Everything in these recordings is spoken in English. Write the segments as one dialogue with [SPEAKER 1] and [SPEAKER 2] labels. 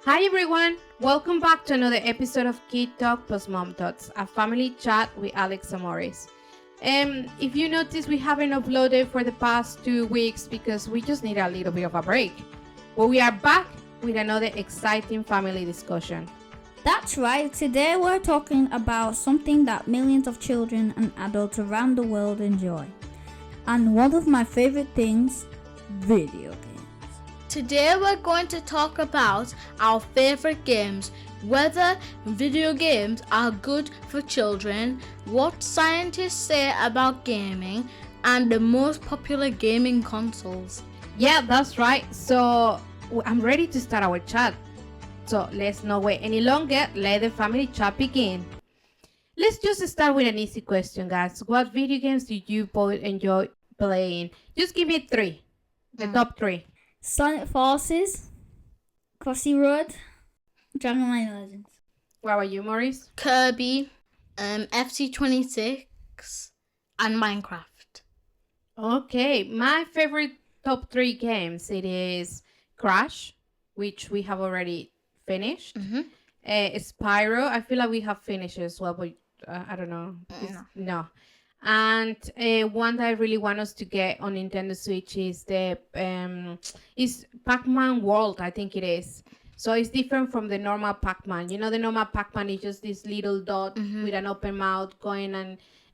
[SPEAKER 1] Hi everyone, welcome back to another episode of Kid Talk plus Mom Thoughts, a family chat with Alex and Morris. If you notice, we haven't uploaded for the past 2 weeks because we just need a little bit of a break. But we are back with another exciting family discussion.
[SPEAKER 2] That's right, today we're talking about something that millions of children and adults around the world enjoy. And one of my favorite things, video games.
[SPEAKER 3] Today we're going to talk about our favorite games, whether video games are good for children, what scientists say about gaming, and the most popular gaming consoles.
[SPEAKER 1] Yeah, that's right. So I'm ready to start our chat. So let's not wait any longer. Let the family chat begin. Let's just start with an easy question, guys. What video games do you both enjoy playing? Just give me 3. The top 3.
[SPEAKER 2] Sonic Forces, Crossy Road, Dragon Legends.
[SPEAKER 1] What about you, Maurice?
[SPEAKER 3] Kirby, Ep.26, and Minecraft.
[SPEAKER 1] Okay, my favorite top 3 games, it is Crash, which we have already finished. Spyro, I feel like we have finished as well, but I don't know. No. And one that I really want us to get on Nintendo Switch is the is Pac-Man World, I think it is. So it's different from the normal Pac-Man. You know, the normal Pac-Man is just this little dot with an open mouth going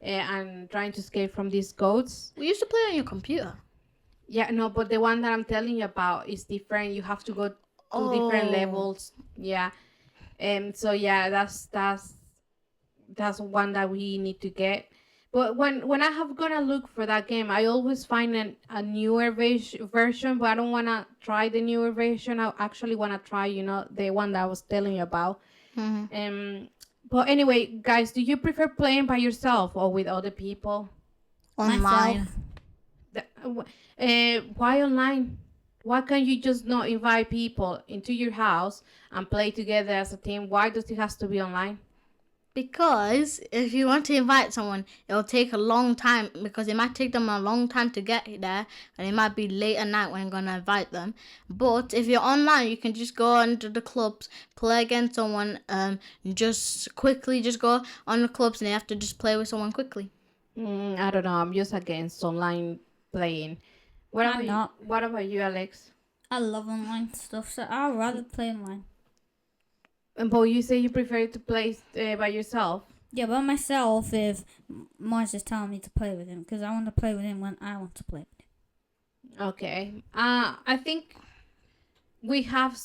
[SPEAKER 1] and trying to escape from these goats.
[SPEAKER 3] We used to play on your computer.
[SPEAKER 1] Yeah, no, but the one that I'm telling you about is different. You have to go to different levels. Yeah. So yeah, that's one that we need to get. But when I have gonna look for that game, I always find a newer version, but I don't wanna try the newer version. I actually wanna try, the one that I was telling you about. But anyway, guys, do you prefer playing by yourself or with other people?
[SPEAKER 3] Online.
[SPEAKER 1] Why online? Why can't you just not invite people into your house and play together as a team? Why does it have to be online?
[SPEAKER 3] Because if you want to invite someone, it'll take a long time because it might take them a long time to get there and it might be late at night when you're going to invite them. But if you're online, you can just go onto the clubs, play against someone, just go on the clubs and you have to just play with someone quickly.
[SPEAKER 1] I don't know. I'm just against online playing. What about you, Alex?
[SPEAKER 2] I love online stuff, so I'd rather play online.
[SPEAKER 1] But you say you prefer to play by yourself?
[SPEAKER 2] Yeah, by myself if Mars is telling me to play with him, because I want to play with him when I want to play with him.
[SPEAKER 1] Okay. I think we have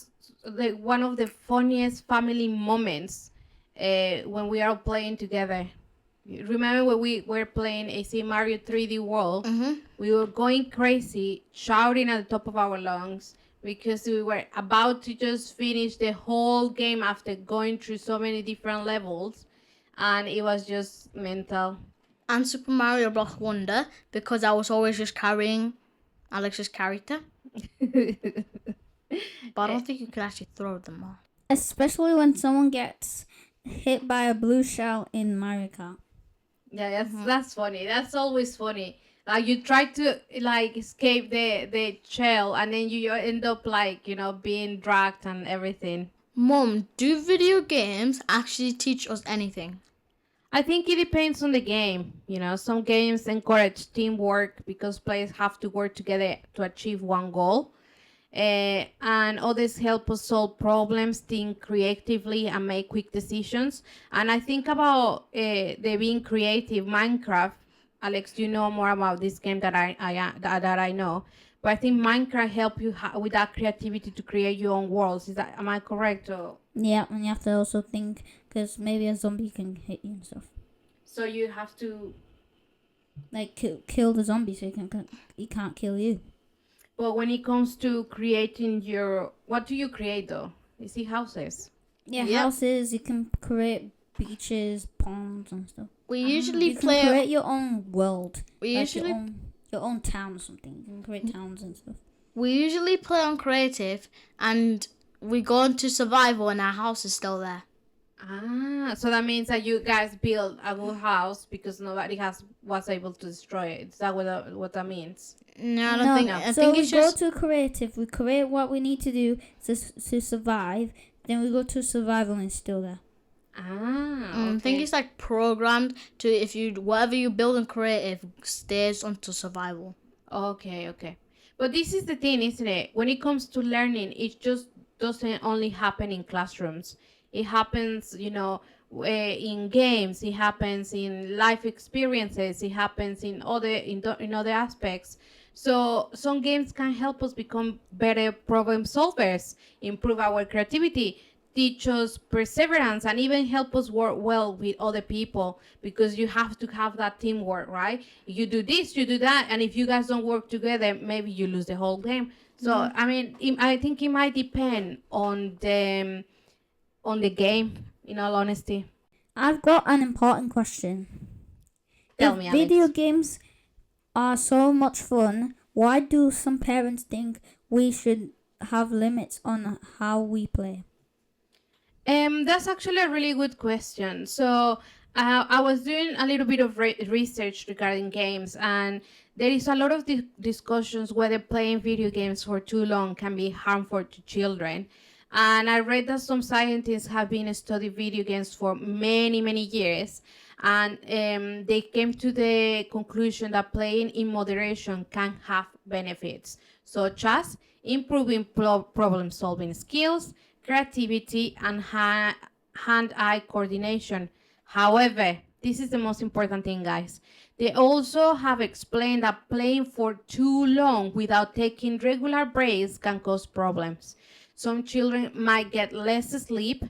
[SPEAKER 1] one of the funniest family moments when we are playing together. Remember when we were playing AC Mario 3D World? We were going crazy, shouting at the top of our lungs, because we were about to just finish the whole game after going through so many different levels, and it was just mental.
[SPEAKER 3] And Super Mario Bros. Wonder, because I was always just carrying Alex's character. But I don't think you could actually throw them all.
[SPEAKER 2] Especially when someone gets hit by a blue shell in Mario Kart.
[SPEAKER 1] Yeah, that's funny. That's always funny. Like you try to escape the shell, and then you end up being dragged and everything.
[SPEAKER 3] Mom, do video games actually teach us anything?
[SPEAKER 1] I think it depends on the game. Some games encourage teamwork because players have to work together to achieve one goal. And others help us solve problems, think creatively, and make quick decisions. And I think about the being creative, Minecraft. Alex, you know more about this game that I know, but I think Minecraft help you with that creativity to create your own worlds. Am I correct? Or?
[SPEAKER 2] Yeah, and you have to also think because maybe a zombie can hit you and stuff.
[SPEAKER 1] So you have to
[SPEAKER 2] kill the zombie so he can't kill you.
[SPEAKER 1] But when it comes to creating what do you create though? Is it houses?
[SPEAKER 2] Yeah, houses. You can create beaches, ponds, and stuff.
[SPEAKER 3] We usually
[SPEAKER 2] you can create your own world. Your own town or something. You can create towns and stuff.
[SPEAKER 3] We usually play on creative, and we go into survival, and our house is still there.
[SPEAKER 1] So that means that you guys build a good house because nobody was able to destroy it. Is that what that means?
[SPEAKER 3] No, I don't think. I
[SPEAKER 2] so
[SPEAKER 3] think
[SPEAKER 2] we
[SPEAKER 3] it's just
[SPEAKER 2] go to creative. We create what we need to do to survive Then we go to survival and still there.
[SPEAKER 1] Ah,
[SPEAKER 3] I think
[SPEAKER 1] okay.
[SPEAKER 3] it's like programmed to if you whatever you build in creative stays onto survival.
[SPEAKER 1] Okay. But this is the thing, isn't it? When it comes to learning, it just doesn't only happen in classrooms. It happens, in games. It happens in life experiences. It happens in in other aspects. So some games can help us become better problem solvers, improve our creativity, teach us perseverance, and even help us work well with other people, because you have to have that teamwork, right? You do this, you do that, and if you guys don't work together, maybe you lose the whole game. So I mean, I think it might depend on the game, in all honesty.
[SPEAKER 2] I've got an important question.
[SPEAKER 1] Tell
[SPEAKER 2] If
[SPEAKER 1] me,
[SPEAKER 2] video
[SPEAKER 1] Alex.
[SPEAKER 2] games are so much fun, why do some parents think we should have limits on how we play?
[SPEAKER 1] That's actually a really good question. So, I was doing a little bit of research regarding games, and there is a lot of discussions whether playing video games for too long can be harmful to children. And I read that some scientists have been studying video games for many, many years, and they came to the conclusion that playing in moderation can have benefits, such as improving problem solving skills, creativity, and hand-eye coordination. However, this is the most important thing, guys. They also have explained that playing for too long without taking regular breaks can cause problems. Some children might get less sleep,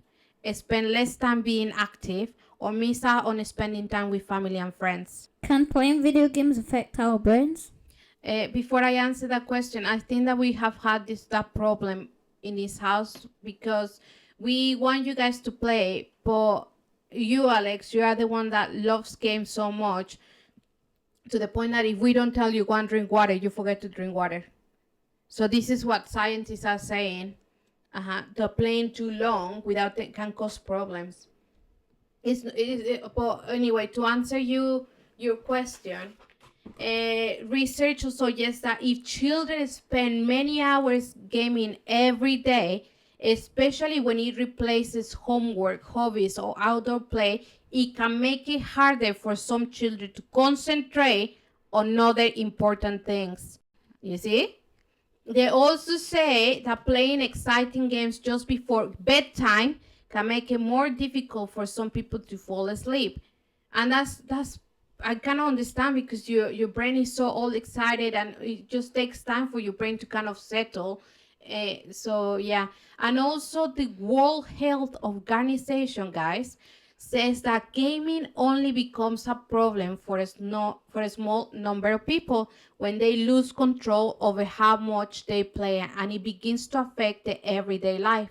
[SPEAKER 1] spend less time being active, or miss out on spending time with family and friends.
[SPEAKER 2] Can playing video games affect our brains?
[SPEAKER 1] Before I answer that question, I think that we have had that problem in this house, because we want you guys to play, but you, Alex, you are the one that loves games so much, to the point that if we don't tell you go and drink water, you forget to drink water. So this is what scientists are saying. The playing too long without it can cause problems. But anyway, to answer your question, research suggests that if children spend many hours gaming every day, especially when it replaces homework, hobbies, or outdoor play, it can make it harder for some children to concentrate on other important things. You see? They also say that playing exciting games just before bedtime can make it more difficult for some people to fall asleep. And that's I kind of understand, because your brain is so all excited, and it just takes time for your brain to kind of settle. So yeah, and also the World Health Organization, guys, says that gaming only becomes a problem for a small number of people when they lose control over how much they play, and it begins to affect their everyday life.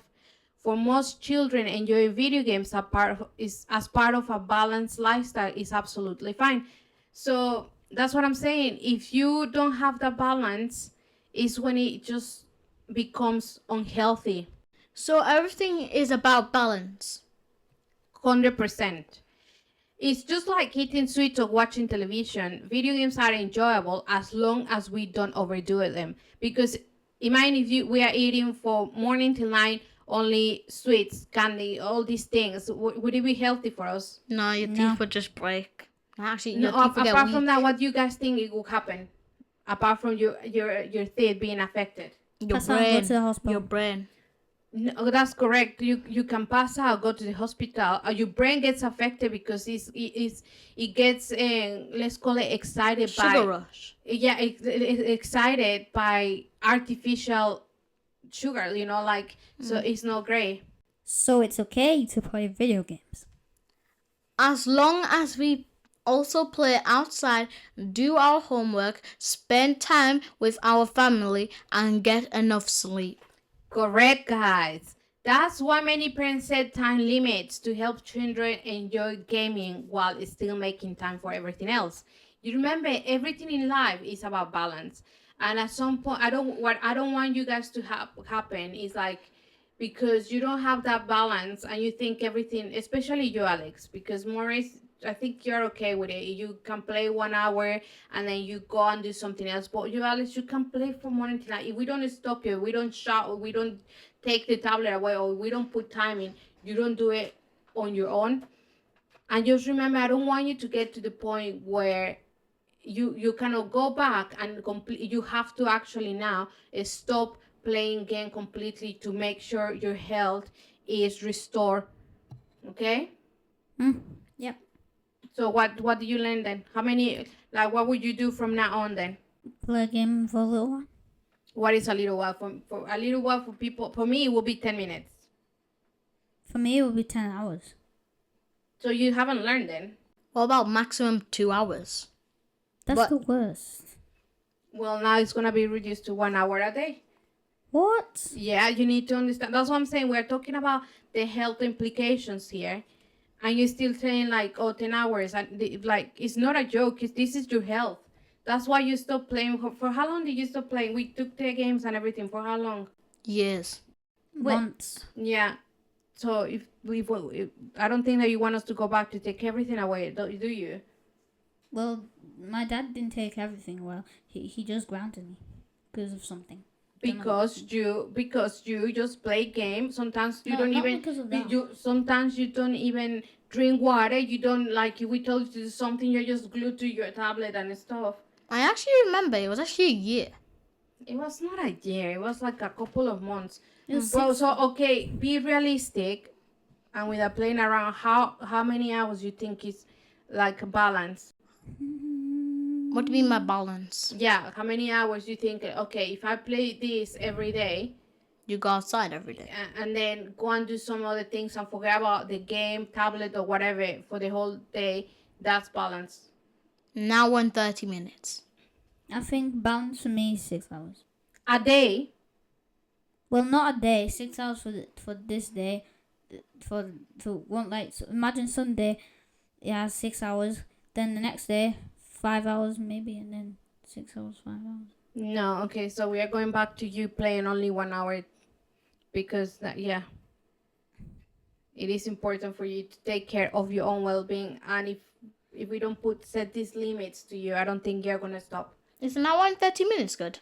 [SPEAKER 1] For most children, enjoying video games as part of a balanced lifestyle is absolutely fine. So that's what I'm saying. If you don't have the balance, is when it just becomes unhealthy.
[SPEAKER 3] So everything is about balance.
[SPEAKER 1] 100%. It's just like eating sweets or watching television. Video games are enjoyable as long as we don't overdo them. Because imagine if we are eating for morning till night only sweets, candy, all these things. Would it be healthy for us?
[SPEAKER 3] No, your
[SPEAKER 2] No.
[SPEAKER 3] teeth would just break. Actually,
[SPEAKER 1] No.
[SPEAKER 3] your teeth would get
[SPEAKER 1] Apart
[SPEAKER 3] weak.
[SPEAKER 1] from that, what do you guys think it will happen? Apart from your teeth being affected.
[SPEAKER 3] Your
[SPEAKER 2] Pass out and go
[SPEAKER 3] brain.
[SPEAKER 2] to the hospital.
[SPEAKER 3] Your brain.
[SPEAKER 1] No, that's correct. You can pass out, go to the hospital. Your brain gets affected because it gets let's call it excited
[SPEAKER 3] Sugar
[SPEAKER 1] by
[SPEAKER 3] rush.
[SPEAKER 1] yeah excited by artificial sugar. So it's not great.
[SPEAKER 2] So it's okay to play video games.
[SPEAKER 3] As long as we also play outside, do our homework, spend time with our family, and get enough sleep.
[SPEAKER 1] Correct, guys. That's why many parents set time limits to help children enjoy gaming while still making time for everything else. You remember, everything in life is about balance. And at some point, what I don't want you guys to happen is like, because you don't have that balance and you think everything, especially you, Alex, because Maurice I think you're okay with it. You can play 1 hour and then you go and do something else. But you at least you can play for morning till night. If we don't stop you, we don't shout, or we don't take the tablet away, or we don't put time in, you don't do it on your own. And just remember, I don't want you to get to the point where you cannot go back and complete. You have to actually now stop playing game completely to make sure your health is restored. Okay.
[SPEAKER 2] Yep.
[SPEAKER 1] So what do you learn then? How many, like, what would you do from now on then?
[SPEAKER 2] Play a game for a little while.
[SPEAKER 1] What is a little while? For a little while for people, for me it will be 10 minutes.
[SPEAKER 2] For me, it would be 10 hours.
[SPEAKER 1] So you haven't learned then.
[SPEAKER 3] What about maximum 2 hours?
[SPEAKER 2] That's
[SPEAKER 3] But-
[SPEAKER 2] the worst.
[SPEAKER 1] Well, now it's gonna be reduced to 1 hour a day.
[SPEAKER 2] What?
[SPEAKER 1] Yeah, you need to understand. That's what I'm saying. We're talking about the health implications here. And you're still saying like, oh, 10 hours. And like, it's not a joke. This is your health. That's why you stopped playing. For how long did you stop playing? We took the games and everything. For how long?
[SPEAKER 3] Years.
[SPEAKER 2] Months.
[SPEAKER 1] Yeah. So if I don't think that you want us to go back to take everything away, do you?
[SPEAKER 2] Well, my dad didn't take everything. Well, he just grounded me because of something.
[SPEAKER 1] Because you just play games. Sometimes you
[SPEAKER 2] No,
[SPEAKER 1] don't
[SPEAKER 2] not
[SPEAKER 1] even
[SPEAKER 2] because of that.
[SPEAKER 1] sometimes you don't even drink water. You don't, like, if we told you to do something, you're just glued to your tablet and stuff.
[SPEAKER 3] I actually remember it was actually a year.
[SPEAKER 1] It was not a year. It was like a couple of months.
[SPEAKER 2] It was
[SPEAKER 1] Bro,
[SPEAKER 2] 6
[SPEAKER 1] so okay, be realistic, and without playing around, how many hours you think is like a balance?
[SPEAKER 3] What do you mean by balance?
[SPEAKER 1] Yeah, how many hours you think? Okay, if I play this every day,
[SPEAKER 3] You go outside every day.
[SPEAKER 1] and then go and do some other things and forget about the game, tablet, or whatever for the whole day, that's balance.
[SPEAKER 3] Now 30 minutes.
[SPEAKER 2] I think balance for me is 6 hours.
[SPEAKER 1] A day.
[SPEAKER 2] Well, not a day. 6 hours for this day. For one, like, so imagine Sunday, yeah, 6 hours. Then the next day, 5 hours maybe, and then 6 hours, 5 hours.
[SPEAKER 1] No, okay, so we are going back to you playing only 1 hour, because yeah, it is important for you to take care of your own well-being, and if we don't set these limits to you, I don't think you're gonna stop.
[SPEAKER 3] Is an hour and 30 minutes good?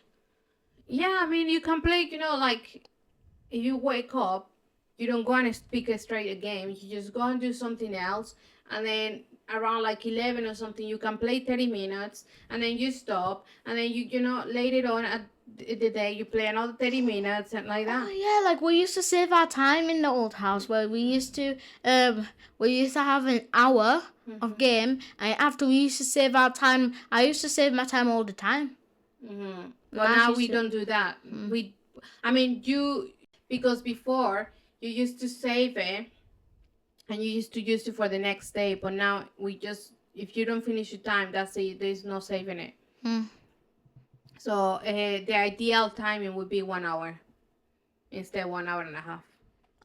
[SPEAKER 1] Yeah, I mean, you can play, like, if you wake up, you don't go and pick a straight game, you just go and do something else, and then around like 11 or something, you can play 30 minutes, and then you stop, and then later on at the day, you play another 30 minutes, and like that.
[SPEAKER 3] Oh yeah, like we used to save our time in the old house where we used to have an hour of game, and after we used to save our time. I used to save my time all the time.
[SPEAKER 1] Mm-hmm. But now we don't do that. Because before you used to save it and you used to use it for the next day, but now if you don't finish your time, that's it. There's no saving it. So the ideal timing would be 1 hour instead of 1 hour and a half.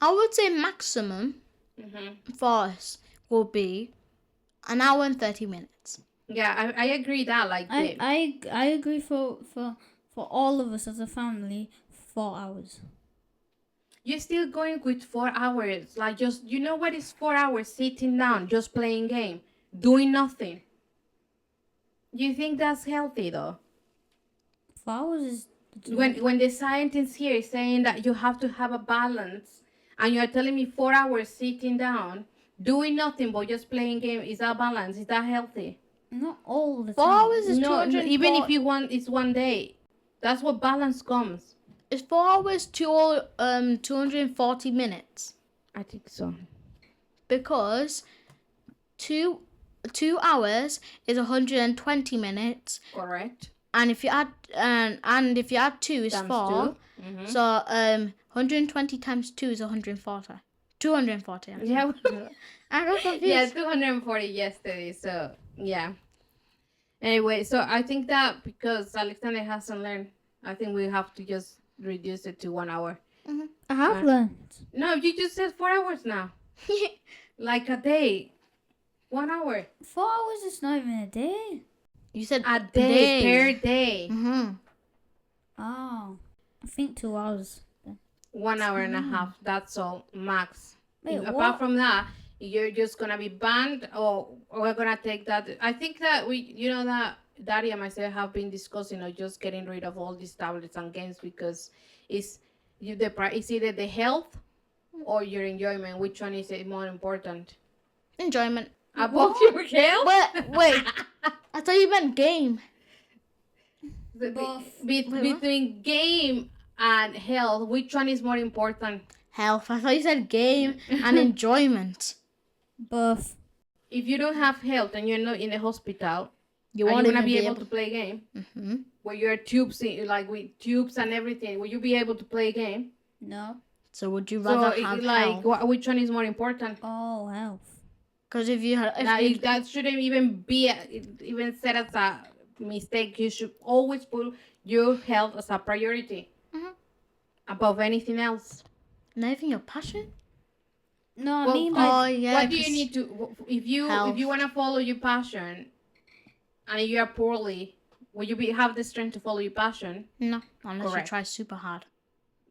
[SPEAKER 3] I would say maximum for us will be an hour and 30 minutes.
[SPEAKER 1] Yeah, I agree that, like,
[SPEAKER 2] I agree for all of us as a family, 4 hours.
[SPEAKER 1] you're still going with 4 hours. Like, just, what is 4 hours sitting down, just playing game, doing nothing? You think that's healthy though?
[SPEAKER 2] 4 hours is...
[SPEAKER 1] When the scientist here is saying that you have to have a balance, and you're telling me 4 hours sitting down, doing nothing but just playing game, is that balance? Is that healthy?
[SPEAKER 2] Not all the
[SPEAKER 3] 4
[SPEAKER 2] time.
[SPEAKER 3] hours is
[SPEAKER 1] No,
[SPEAKER 3] 240.
[SPEAKER 1] even if you want, it's one day. That's what balance comes.
[SPEAKER 3] It's 4 hours to 240 minutes
[SPEAKER 1] I think so.
[SPEAKER 3] because 2 hours is 120 minutes,
[SPEAKER 1] Correct.
[SPEAKER 3] and if you add if you add 2 is
[SPEAKER 1] Times
[SPEAKER 3] 4.
[SPEAKER 1] 2. Mm-hmm.
[SPEAKER 3] So 120 times 2 is 140. 240. actually.
[SPEAKER 1] Yeah.
[SPEAKER 3] I got confused.
[SPEAKER 1] Yeah, 240 yesterday. So yeah. Anyway, so I think that because Alexander hasn't learned, I think we have to just reduce it to 1 hour.
[SPEAKER 2] I have learned.
[SPEAKER 1] No, you just said 4 hours now. Like a day. 1 hour.
[SPEAKER 2] 4 hours is not even a day.
[SPEAKER 3] You said
[SPEAKER 1] A day per day.
[SPEAKER 3] Mm-hmm.
[SPEAKER 2] Oh, I think 2 hours.
[SPEAKER 1] 1 hour and a half. That's all, max.
[SPEAKER 2] Wait,
[SPEAKER 1] Apart
[SPEAKER 2] what?
[SPEAKER 1] from that, you're just gonna be banned, or we're gonna take that. I think that that Daddy and myself have been discussing of just getting rid of all these tablets and games because it's it's either the health or your enjoyment. Which one is it more important?
[SPEAKER 3] Enjoyment.
[SPEAKER 1] Above your health?
[SPEAKER 3] Wait. I thought you meant game.
[SPEAKER 2] Both.
[SPEAKER 1] Between game and health, which one is more important?
[SPEAKER 3] Health. I thought you said game and enjoyment.
[SPEAKER 2] Both.
[SPEAKER 1] If you don't have health and you're not in the hospital,
[SPEAKER 3] You
[SPEAKER 1] are
[SPEAKER 3] won't
[SPEAKER 1] you gonna
[SPEAKER 3] even
[SPEAKER 1] be able to play a game?
[SPEAKER 3] Mm-hmm.
[SPEAKER 1] Where you're tubes with tubes and everything, will you be able to play a game?
[SPEAKER 2] No.
[SPEAKER 3] So would you rather have health?
[SPEAKER 1] Which one is more important?
[SPEAKER 2] Oh, health.
[SPEAKER 3] Because if you had,
[SPEAKER 1] That shouldn't even be even said as a mistake. You should always put your health as a priority above anything else.
[SPEAKER 3] not even your passion.
[SPEAKER 2] No, I
[SPEAKER 1] Well,
[SPEAKER 2] mean like
[SPEAKER 3] yeah.
[SPEAKER 1] What do you need to if you
[SPEAKER 3] Health.
[SPEAKER 1] want to follow your passion, and you are poorly, will you have the strength to follow your passion?
[SPEAKER 3] No, unless
[SPEAKER 1] Correct.
[SPEAKER 3] you try super hard.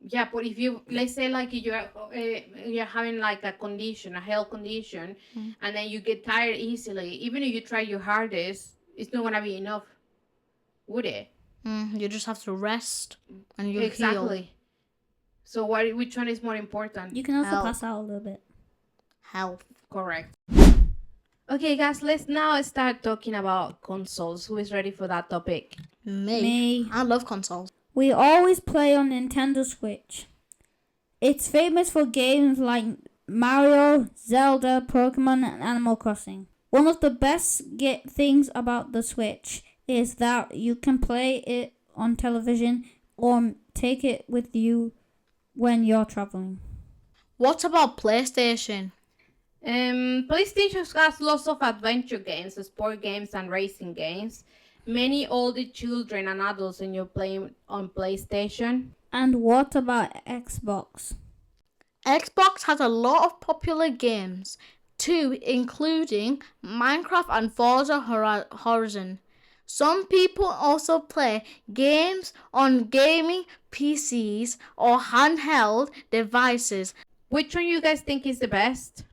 [SPEAKER 1] Yeah, but if you let's say like you're having like a condition, a health condition, and then you get tired easily, even if you try your hardest, it's not gonna be enough, would it?
[SPEAKER 3] You just have to rest and you
[SPEAKER 1] Exactly.
[SPEAKER 3] heal.
[SPEAKER 1] So which one is more important?
[SPEAKER 2] you can also
[SPEAKER 3] Health.
[SPEAKER 2] pass out a little bit.
[SPEAKER 3] Health.
[SPEAKER 1] Correct. Okay, guys, let's now start talking about consoles. Who is ready for that topic?
[SPEAKER 2] Me.
[SPEAKER 3] I love consoles.
[SPEAKER 2] We always play on Nintendo Switch. It's famous for games like Mario, Zelda, Pokemon, and Animal Crossing. One of the best things about the Switch is that you can play it on television or take it with you when you're traveling.
[SPEAKER 3] What about PlayStation?
[SPEAKER 1] PlayStation has lots of adventure games, sport games, and racing games. Many older children and adults enjoy playing on PlayStation.
[SPEAKER 2] And what about Xbox?
[SPEAKER 3] Xbox has a lot of popular games too, including Minecraft and Forza Horizon. Some people also play games on gaming PCs or handheld devices.
[SPEAKER 1] Which one you guys think is the best?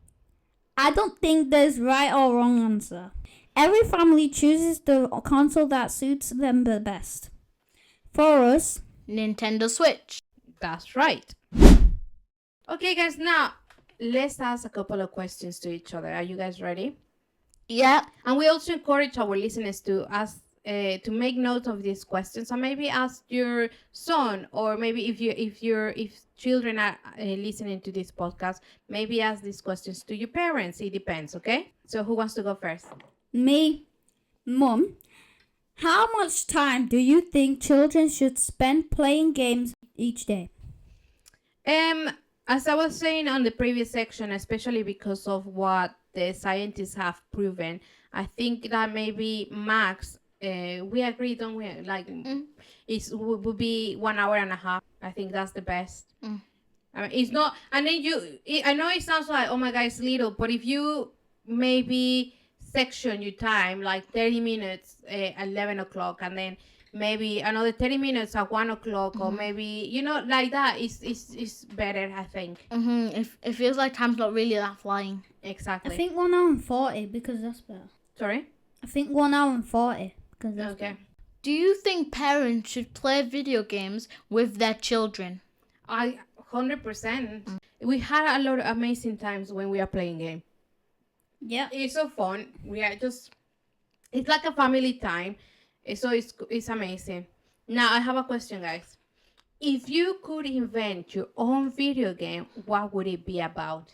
[SPEAKER 2] I don't think there's right or wrong answer. Every family chooses the console that suits them the best. For us,
[SPEAKER 3] Nintendo Switch.
[SPEAKER 1] That's right. Okay, guys, now let's ask a couple of questions to each other. Are you guys ready?
[SPEAKER 3] Yeah.
[SPEAKER 1] And we also encourage our listeners to ask to make note of these questions, and maybe ask your son, or maybe if children are listening to this podcast, maybe ask these questions to your parents. It depends. Okay. So who wants to go first?
[SPEAKER 2] me, Mum, how much time do you think children should spend playing games each day?
[SPEAKER 1] As I was saying on the previous section, especially because of what the scientists have proven, I think that maybe max. We agree, don't we? Like, would be 1 hour and a half. I think that's the best. I mean, it's not. And then I know it sounds like, oh my God, it's little, but if you maybe section your time like 30 minutes at 11 o'clock, and then maybe another 30 minutes at 1 o'clock, or maybe like that, it's better, I think.
[SPEAKER 3] It feels like time's not really that flying.
[SPEAKER 1] Exactly.
[SPEAKER 2] I think 1 hour and 40 because that's better.
[SPEAKER 1] Sorry.
[SPEAKER 2] I think 1 hour and 40 because that's
[SPEAKER 1] Okay.
[SPEAKER 3] Do you think parents should play video games with their children?
[SPEAKER 1] 100%. We had a lot of amazing times when we are playing game.
[SPEAKER 2] Yeah.
[SPEAKER 1] It's so fun. We are just, it's like a family time. So it's amazing. Now I have a question, guys. If you could invent your own video game, what would it be about?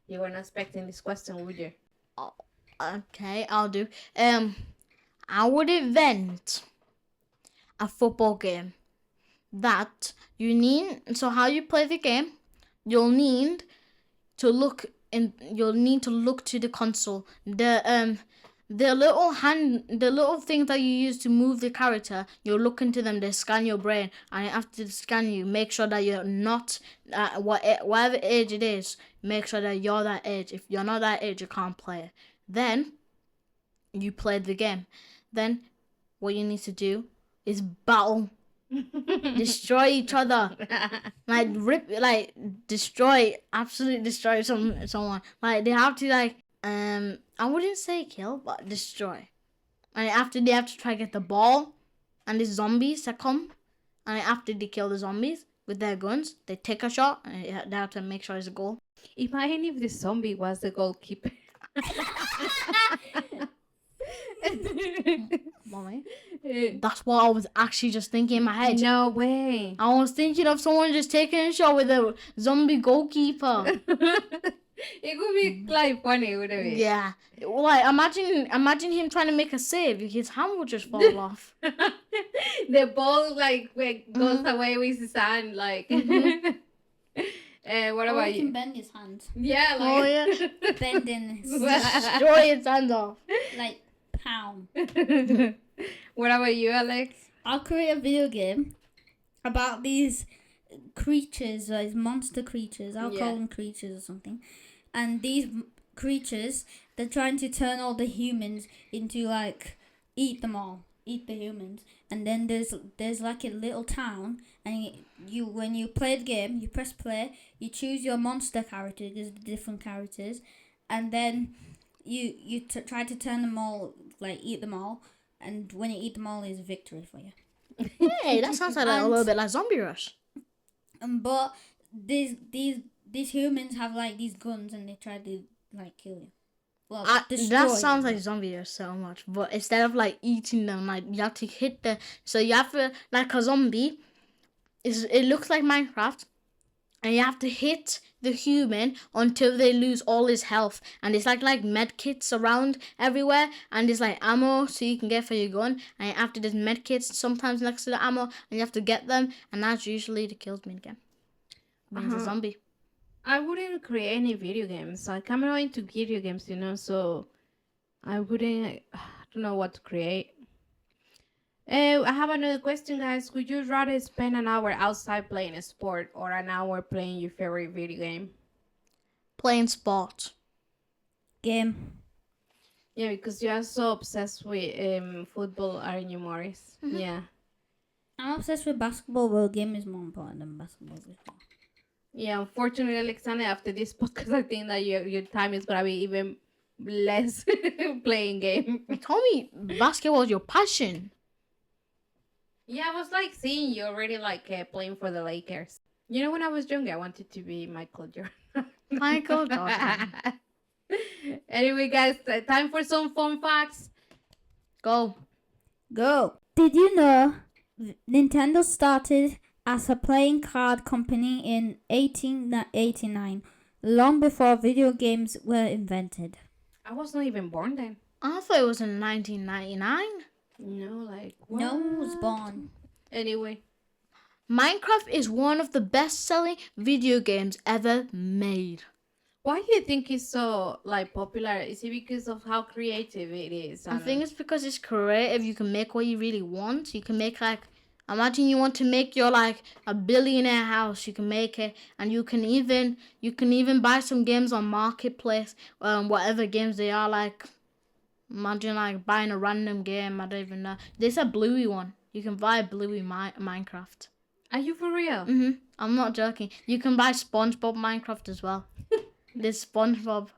[SPEAKER 1] You were not expecting this question, would you?
[SPEAKER 3] Okay, I'll do. I would invent a football game that you need. So how you play the game, you'll need to look to the console. The little thing that you use to move the character, you look into them, they scan your brain, and after they scan you, make sure that you're not whatever age it is, make sure that you're that age. If you're not that age, you can't play it. Then you play the game. Then what you need to do is battle, destroy each other, absolutely destroy someone. Like they have to I wouldn't say kill, but destroy. And after they have to try to get the ball, and the zombies that come, and after they kill the zombies with their guns, they take a shot, and they have to make sure it's a goal.
[SPEAKER 1] Imagine if the zombie was the goalkeeper.
[SPEAKER 3] Mommy, that's what I was actually just thinking in my head.
[SPEAKER 1] No way.
[SPEAKER 3] I was thinking of someone just taking a shot with a zombie goalkeeper.
[SPEAKER 1] It would be like funny, wouldn't it?
[SPEAKER 3] Yeah. Like imagine him trying to make a save. His hand would just fall off.
[SPEAKER 1] The ball like goes away with his hand, like. What
[SPEAKER 2] Or
[SPEAKER 1] about
[SPEAKER 2] he can
[SPEAKER 1] you?
[SPEAKER 2] bend his hand.
[SPEAKER 1] Yeah, like.
[SPEAKER 3] Oh yeah.
[SPEAKER 2] Bending his
[SPEAKER 3] Destroy his hand off.
[SPEAKER 2] like pound.
[SPEAKER 1] What about you, Alex?
[SPEAKER 2] I'll create a video game about these creatures, these monster creatures. I'll
[SPEAKER 1] Yeah.
[SPEAKER 2] call them creatures or something. And these creatures, they're trying to turn all the humans into like eat them all, eat the humans. And then there's like a little town, and you when you play the game, you press play, you choose your monster character. There's different characters, and then you try to turn them all, like eat them all. And when you eat them all, is victory for you.
[SPEAKER 3] Hey, that sounds like a little bit like Zombie Rush.
[SPEAKER 2] But these humans have like these guns, and they try to like kill you. Well, destroy
[SPEAKER 3] That sounds
[SPEAKER 2] you.
[SPEAKER 3] like Zombie Rush so much. But instead of like eating them, like you have to hit the. So you have to like a zombie. It looks like Minecraft, and you have to hit the human until they lose all his health. And it's like med kits around everywhere, and there's like ammo so you can get for your gun. And after there's med kits sometimes next to the ammo, and you have to get them, and that's usually the kills me again. When it's a zombie.
[SPEAKER 1] I wouldn't create any video games. Like, I'm not into video games, so I wouldn't. I don't know what to create. I have another question, guys. Would you rather spend an hour outside playing a sport or an hour playing your favorite video game?
[SPEAKER 3] Playing sport.
[SPEAKER 2] Game.
[SPEAKER 1] Yeah, because you are so obsessed with football, aren't you, Morris? Yeah.
[SPEAKER 2] I'm obsessed with basketball, but game is more important than basketball.
[SPEAKER 1] Yeah, unfortunately, Alexander, after this podcast, I think that your time is gonna be even less playing game.
[SPEAKER 3] You told me basketball is your passion.
[SPEAKER 1] Yeah, I was like seeing you already like playing for the Lakers. When I was younger, I wanted to be Michael Jordan.
[SPEAKER 3] Michael Jordan.
[SPEAKER 1] Anyway, guys, time for some fun facts.
[SPEAKER 3] Go.
[SPEAKER 2] Go. Did you know Nintendo started as a playing card company in 1889, long before video games were invented?
[SPEAKER 1] I was not even born then.
[SPEAKER 3] I thought it was in 1999.
[SPEAKER 1] No, like
[SPEAKER 2] No one was
[SPEAKER 1] what?
[SPEAKER 2] born.
[SPEAKER 1] Anyway,
[SPEAKER 3] Minecraft is one of the best-selling video games ever made.
[SPEAKER 1] why do you think it's so like popular? Is it because of how creative it is?
[SPEAKER 3] I think it's because it's creative. You can make what you really want. You can make imagine you want to make your like a billionaire house. You can make it, and you can even buy some games on Marketplace. Whatever games they are, like imagine like buying a random game. I don't even know. There's a Bluey one. You can buy a Bluey Minecraft.
[SPEAKER 1] Are you for real?
[SPEAKER 3] I'm not joking. You can buy SpongeBob Minecraft as well. There's SpongeBob.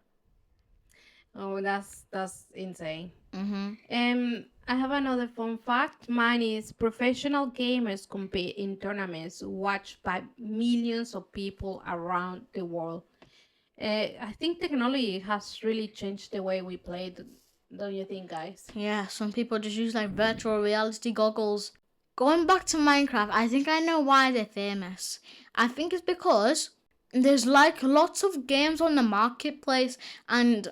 [SPEAKER 1] Oh, that's insane.
[SPEAKER 3] Mm-hmm.
[SPEAKER 1] I have another fun fact. Mine is professional gamers compete in tournaments watched by millions of people around the world. I think technology has really changed the way we play. Don't you think, guys?
[SPEAKER 3] Yeah, some people just use like virtual reality goggles. Going back to Minecraft, I think I know why they're famous. I think it's because there's like lots of games on the marketplace, and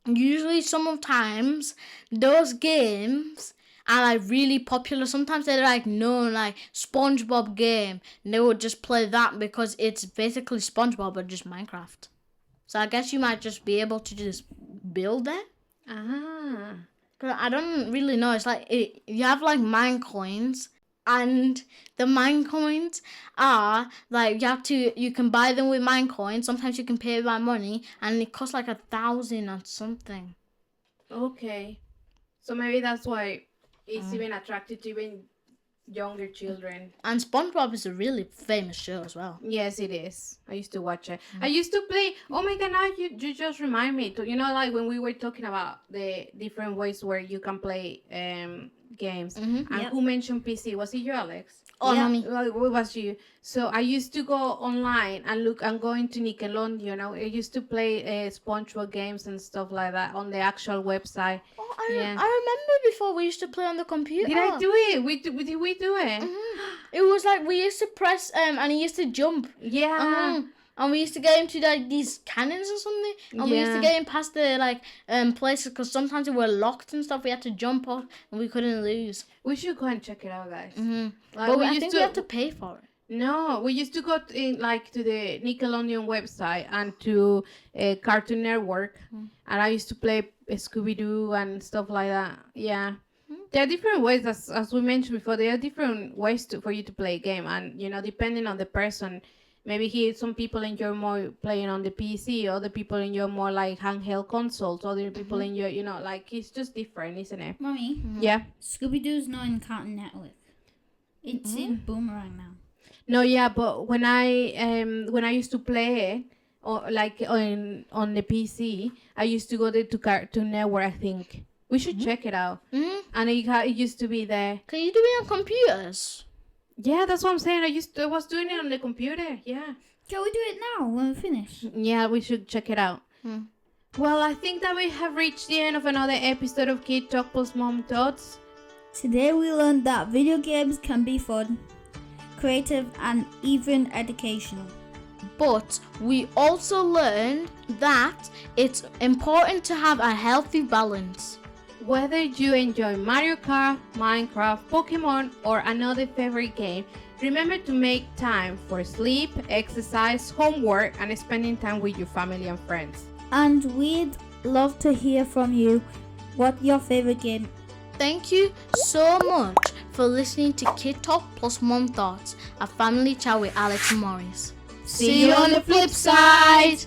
[SPEAKER 3] usually sometimes those games are like really popular. Sometimes they're like known, like SpongeBob game, and they would just play that because it's basically SpongeBob but just Minecraft. So I guess you might just be able to just build it.
[SPEAKER 1] Ah.
[SPEAKER 3] Cause I don't really know. It's like you have like mine coins, and the mine coins are like you can buy them with mine coins. Sometimes you can pay by money, and it costs like 1,000 or something.
[SPEAKER 1] Okay. So maybe that's why it's even attracted to even younger children.
[SPEAKER 3] And SpongeBob is a really famous show as well.
[SPEAKER 1] Yes, it is. I used to watch it. I used to play. Oh my god! Now you just remind me. To, like when we were talking about the different ways where you can play games. And
[SPEAKER 2] Yep.
[SPEAKER 1] who mentioned PC? Was it you, Alex?
[SPEAKER 3] Oh,
[SPEAKER 2] Yeah.
[SPEAKER 3] no, me.
[SPEAKER 1] Well, it was you. So I used to go online and look and go into Nickelodeon. I used to play SpongeBob games and stuff like that on the actual website.
[SPEAKER 3] Oh,
[SPEAKER 1] Yeah.
[SPEAKER 3] I remember before we used to play on the computer.
[SPEAKER 1] Did I do it? Did we do it?
[SPEAKER 3] It was like we used to press and he used to jump.
[SPEAKER 1] Yeah.
[SPEAKER 3] And we used to get him to like these cannons or something. And we used to
[SPEAKER 1] Yeah.
[SPEAKER 3] get him past the places because sometimes they were locked and stuff. We had to jump off and we couldn't lose.
[SPEAKER 1] We should go and check it out, guys. Like,
[SPEAKER 3] But
[SPEAKER 1] we
[SPEAKER 3] I
[SPEAKER 1] used
[SPEAKER 3] think
[SPEAKER 1] to,
[SPEAKER 3] we had to pay for it.
[SPEAKER 1] No, we used to go to the Nickelodeon website and to Cartoon Network, and I used to play Scooby Doo and stuff like that. Yeah, there are different ways, as we mentioned before. There are different ways for you to play a game, and depending on the person, maybe some people enjoy more playing on the PC, other people enjoy more like handheld consoles, other people enjoy, like it's just different, isn't it?
[SPEAKER 2] Mommy,
[SPEAKER 1] Yeah.
[SPEAKER 2] Scooby Doo's not in Cartoon Network. It's in Boomerang now.
[SPEAKER 1] No, yeah, but when I used to play it, or like on the PC, I used to go there to Cartoon Network. I think we should check it out. And it used to be there.
[SPEAKER 3] Can you do it on computers?
[SPEAKER 1] Yeah, that's what I'm saying. I was doing it on the computer. Yeah.
[SPEAKER 2] Shall we do it now when we finish?
[SPEAKER 1] Yeah, we should check it out. Well, I think that we have reached the end of another episode of Kid Talk Plus Mom Thoughts.
[SPEAKER 2] Today we learned that video games can be fun, creative, and even educational.
[SPEAKER 3] But we also learned that it's important to have a healthy balance.
[SPEAKER 1] Whether you enjoy Mario Kart, Minecraft, Pokemon, or another favorite game, remember to make time for sleep, exercise, homework, and spending time with your family and friends.
[SPEAKER 2] And we'd love to hear from you what your favorite game.
[SPEAKER 3] Thank you so much for listening to Kid Talk Plus Mom Thoughts, a family chat with Alex and Maurice.
[SPEAKER 1] See you on the flip side!